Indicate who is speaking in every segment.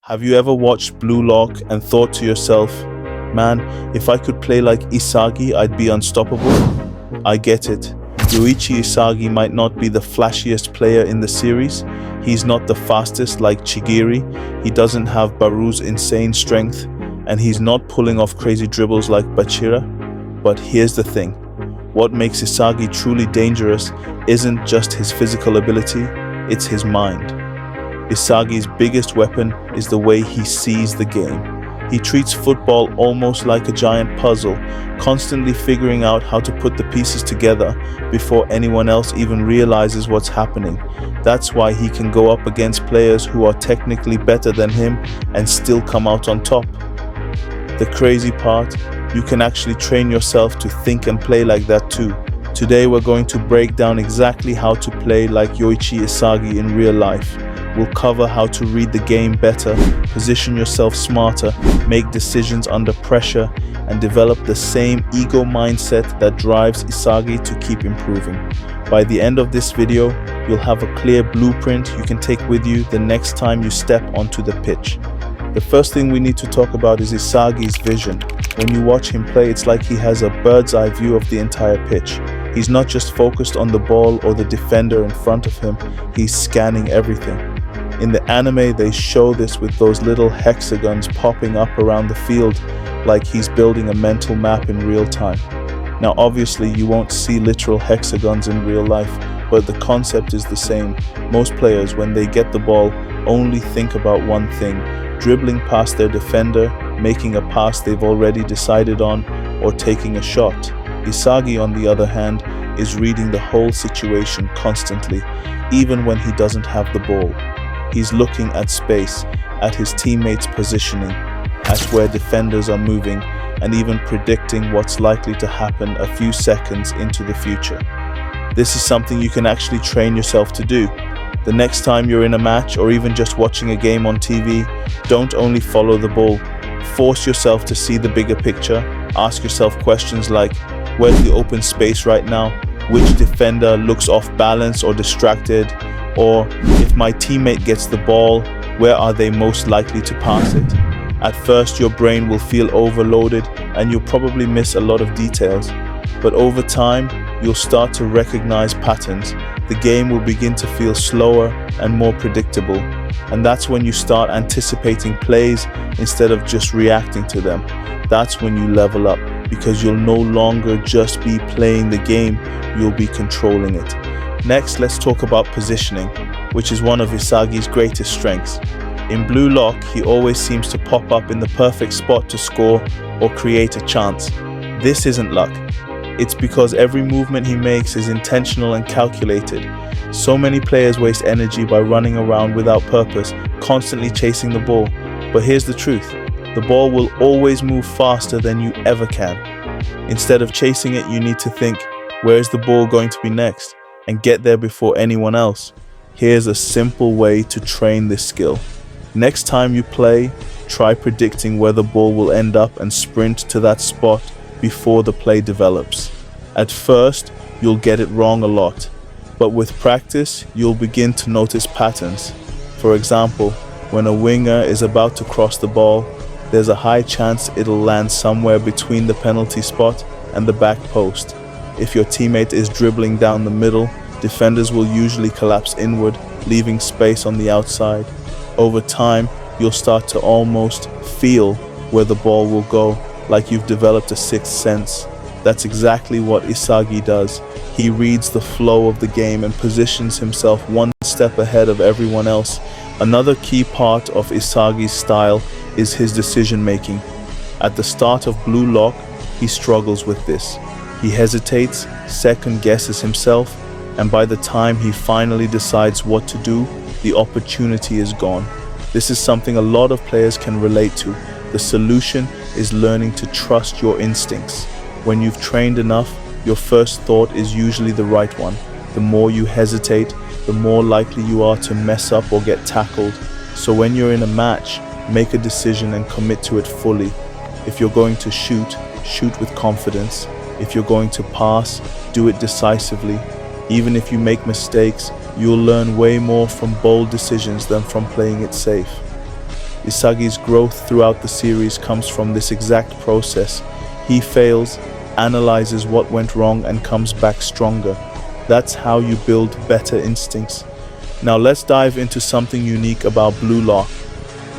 Speaker 1: Have you ever watched Blue Lock and thought to yourself, man, if I could play like Isagi, I'd be unstoppable? I get it. Yoichi Isagi might not be the flashiest player in the series. He's not the fastest like Chigiri. He doesn't have Baru's insane strength. And he's not pulling off crazy dribbles like Bachira. But here's the thing. What makes Isagi truly dangerous isn't just his physical ability, it's his mind. Isagi's biggest weapon is the way he sees the game. He treats football almost like a giant puzzle, constantly figuring out how to put the pieces together before anyone else even realizes what's happening. That's why he can go up against players who are technically better than him and still come out on top. The crazy part, you can actually train yourself to think and play like that too. Today we're going to break down exactly how to play like Yoichi Isagi in real life. We'll cover how to read the game better, position yourself smarter, make decisions under pressure, and develop the same ego mindset that drives Isagi to keep improving. By the end of this video, you'll have a clear blueprint you can take with you the next time you step onto the pitch. The first thing we need to talk about is Isagi's vision. When you watch him play, it's like he has a bird's eye view of the entire pitch. He's not just focused on the ball or the defender in front of him, he's scanning everything. In the anime, they show this with those little hexagons popping up around the field, like he's building a mental map in real time. Now obviously you won't see literal hexagons in real life, but the concept is the same. Most players, when they get the ball, only think about one thing: dribbling past their defender, making a pass they've already decided on, or taking a shot. Isagi, on the other hand, is reading the whole situation constantly, even when he doesn't have the ball. He's looking at space, at his teammates' positioning, at where defenders are moving, and even predicting what's likely to happen a few seconds into the future. This is something you can actually train yourself to do. The next time you're in a match or even just watching a game on TV, don't only follow the ball. Force yourself to see the bigger picture. Ask yourself questions like, where's the open space right now? Which defender looks off balance or distracted? Or, if my teammate gets the ball, where are they most likely to pass it? At first, your brain will feel overloaded and you'll probably miss a lot of details. But over time, you'll start to recognize patterns. The game will begin to feel slower and more predictable. And that's when you start anticipating plays instead of just reacting to them. That's when you level up, because you'll no longer just be playing the game, you'll be controlling it. Next, let's talk about positioning, which is one of Isagi's greatest strengths. In Blue Lock, he always seems to pop up in the perfect spot to score or create a chance. This isn't luck. It's because every movement he makes is intentional and calculated. So many players waste energy by running around without purpose, constantly chasing the ball. But here's the truth. The ball will always move faster than you ever can. Instead of chasing it, you need to think, where's the ball going to be next? And get there before anyone else. Here's a simple way to train this skill. Next time you play, try predicting where the ball will end up and sprint to that spot before the play develops. At first, you'll get it wrong a lot, but with practice, you'll begin to notice patterns. For example, when a winger is about to cross the ball, there's a high chance it'll land somewhere between the penalty spot and the back post. If your teammate is dribbling down the middle, defenders will usually collapse inward, leaving space on the outside. Over time, you'll start to almost feel where the ball will go, like you've developed a sixth sense. That's exactly what Isagi does. He reads the flow of the game and positions himself one step ahead of everyone else. Another key part of Isagi's style is his decision making. At the start of Blue Lock, he struggles with this. He hesitates, second guesses himself, and by the time he finally decides what to do, the opportunity is gone. This is something a lot of players can relate to. The solution is learning to trust your instincts. When you've trained enough, your first thought is usually the right one. The more you hesitate, the more likely you are to mess up or get tackled. So when you're in a match, make a decision and commit to it fully. If you're going to shoot, shoot with confidence. If you're going to pass, do it decisively. Even if you make mistakes, you'll learn way more from bold decisions than from playing it safe. Isagi's growth throughout the series comes from this exact process. He fails, analyzes what went wrong, and comes back stronger. That's how you build better instincts. Now let's dive into something unique about Blue Lock,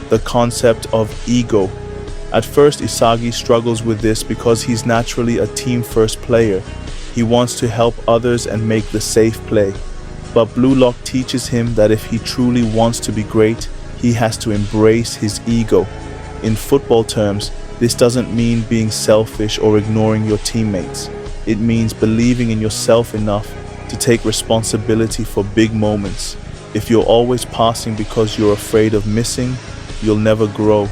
Speaker 1: the concept of ego. At first, Isagi struggles with this because he's naturally a team-first player. He wants to help others and make the safe play. But Blue Lock teaches him that if he truly wants to be great, he has to embrace his ego. In football terms, this doesn't mean being selfish or ignoring your teammates. It means believing in yourself enough to take responsibility for big moments. If you're always passing because you're afraid of missing, you'll never grow.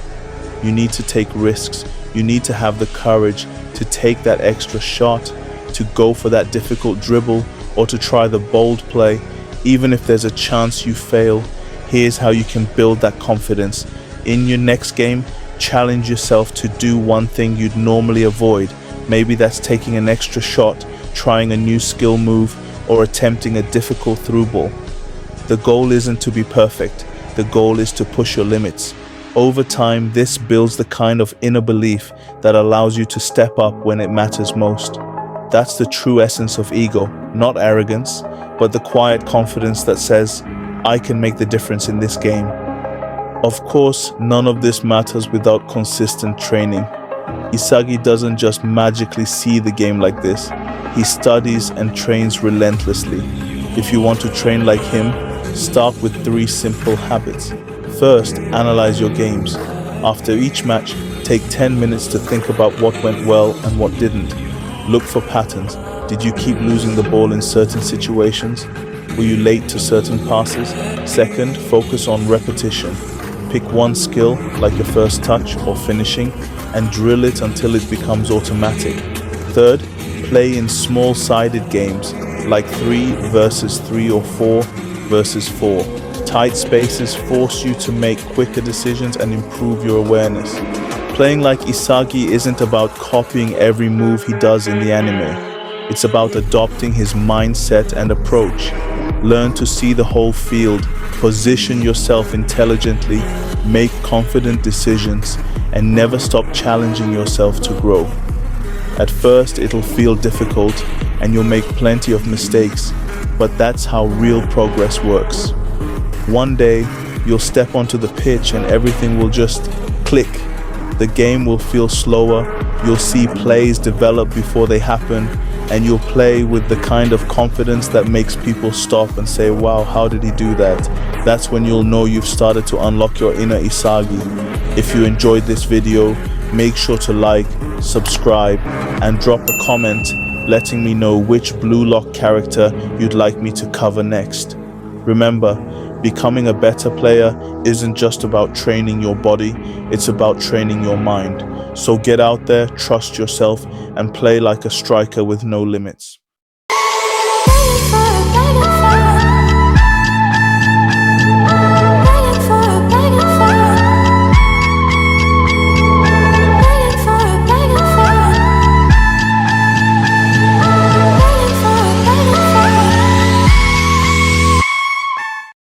Speaker 1: You need to take risks. You need to have the courage to take that extra shot, to go for that difficult dribble, or to try the bold play. Even if there's a chance you fail, here's how you can build that confidence. In your next game, challenge yourself to do one thing you'd normally avoid. Maybe that's taking an extra shot, trying a new skill move, or attempting a difficult through ball. The goal isn't to be perfect. The goal is to push your limits. Over time, this builds the kind of inner belief that allows you to step up when it matters most. That's the true essence of ego, not arrogance, but the quiet confidence that says, I can make the difference in this game. Of course, none of this matters without consistent training. Isagi doesn't just magically see the game like this. He studies and trains relentlessly. If you want to train like him, start with 3 simple habits. First, analyze your games. After each match, take 10 minutes to think about what went well and what didn't. Look for patterns. Did you keep losing the ball in certain situations? Were you late to certain passes? Second, focus on repetition. Pick one skill, like your first touch or finishing, and drill it until it becomes automatic. Third, play in small-sided games, like 3 versus 3 or 4 versus 4. Tight spaces force you to make quicker decisions and improve your awareness. Playing like Isagi isn't about copying every move he does in the anime. It's about adopting his mindset and approach. Learn to see the whole field, position yourself intelligently, make confident decisions, and never stop challenging yourself to grow. At first, it'll feel difficult and you'll make plenty of mistakes, but that's how real progress works. One day, you'll step onto the pitch and everything will just click. The game will feel slower, you'll see plays develop before they happen, and you'll play with the kind of confidence that makes people stop and say, wow, how did he do that? That's when you'll know you've started to unlock your inner Isagi. If you enjoyed this video, make sure to like, subscribe, and drop a comment letting me know which Blue Lock character you'd like me to cover next. Remember, becoming a better player isn't just about training your body, it's about training your mind. So get out there, trust yourself, and play like a striker with no limits.